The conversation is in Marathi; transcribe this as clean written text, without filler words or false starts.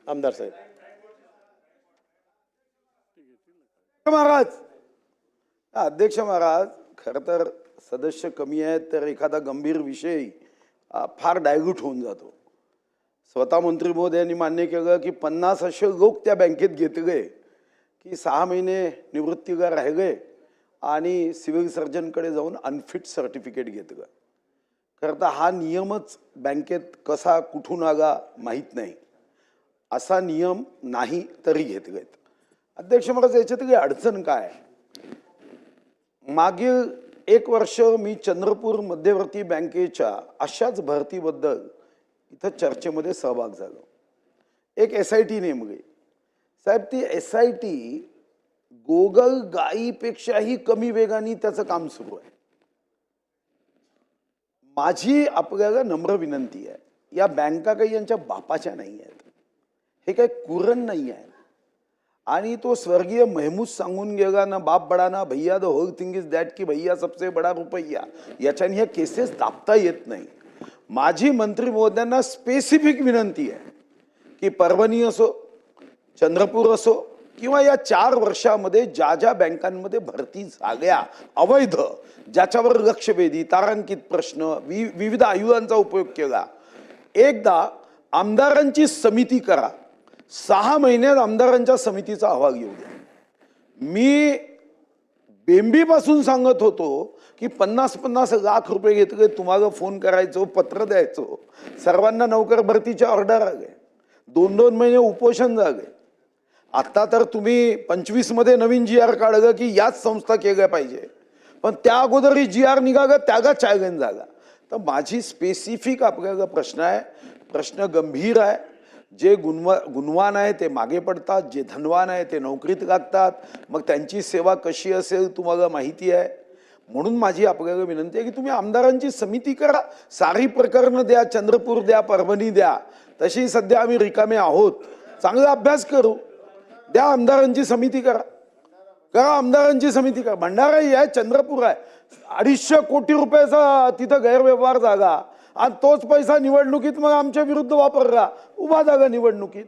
आमदार साहेब. महाराज, अध्यक्ष महाराज, खरं तर सदस्य कमी आहेत तर एखादा गंभीर विषय फार डायल्यूट होऊन जातो. स्वतः मंत्री महोदयांनी मान्य केलं की 50 असे लोक त्या बँकेत घेतले की 6 महिने निवृत्तीला राहिले आणि सिव्हिल सर्जनकडे जाऊन अनफिट सर्टिफिकेट घेतलं. खरं तर हा नियमच बँकेत कसा कुठून आला माहीत नाही. असा नियम नाही तरी घेतलेत. अध्यक्ष महाराज, याच्यातली अडचण काय? मागील 1 वर्ष मी चंद्रपूर मध्यवर्ती बँकेच्या अशाच भरतीबद्दल इथं चर्चेमध्ये सहभाग झालो. एक SIT नेमली. साहेब, ती SIT गोगल गाईपेक्षाही कमी वेगाने त्याचं काम सुरू आहे. माझी आपल्याला नम्र विनंती आहे, या बँका काही यांच्या बापाच्या नाही आहेत, हे काही कुरण नाही आहे. आणि तो स्वर्गीय महमूद सांगून गेला ना, बाप बडा ना भैया, the whole thing is that की भैया सबसे बडा रुपया. याच्याने ह्या केसेस दाबता येत नाही. माझी मंत्री महोदयांना स्पेसिफिक विनंती आहे की परभणी असो, चंद्रपूर असो किंवा या 4 वर्षामध्ये ज्या ज्या बँकांमध्ये भरती झाल्या अवैध, ज्याच्यावर लक्षवेधी तारांकित प्रश्न, विविध आयुधांचा उपयोग केला, एकदा आमदारांची समिती करा. 6 महिन्यात आमदारांच्या समितीचा अहवाल येऊ द्या. मी बेंबीपासून सांगत होतो की 50-50 लाख रुपये घेतले, तुम्हाला फोन करायचो, पत्र द्यायचो, सर्वांना नोकर भरतीचे ऑर्डर आले, 2-2 महिने उपोषण झाले. आता तर तुम्ही 25 मध्ये नवीन GR काढलं की याच संस्था केल्या पाहिजे, पण त्या अगोदर GR निघालं, त्याला चॅलेंज झाला. तर माझी स्पेसिफिक आपल्याला प्रश्न आहे, प्रश्न गंभीर आहे. जे गुणवान आहे ते मागे पडतात, जे धनवान आहे ते नोकरीत लागतात, मग त्यांची सेवा कशी असेल तुम्हाला माहिती आहे. म्हणून माझी आपल्याला विनंती आहे की तुम्ही आमदारांची समिती करा, सारी प्रकरणं द्या, चंद्रपूर द्या, परभणी द्या. तशी सध्या आम्ही रिकामे आहोत, चांगला अभ्यास करू द्या. आमदारांची समिती करा, आमदारांची समिती करा. भंडाराही आहे, चंद्रपूर आहे, 250 कोटी रुपयाचा तिथं गैरव्यवहार झाला आणि तोच पैसा निवडणुकीत मग आमच्या विरुद्ध वापरला, उभा झाला निवडणुकीत.